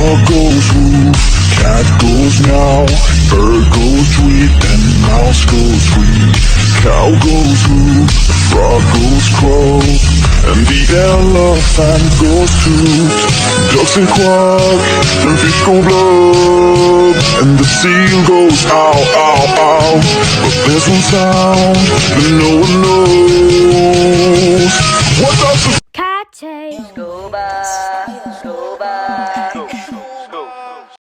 Dog goes woof, cat goes meow, bird goes tweet, and mouse goes squeak. Cow goes moo, the frog goes croak, and the elephant goes toot. Ducks say quack, and fish go blub, and the seal goes ow, ow, ow. But there's one sound that no one knows.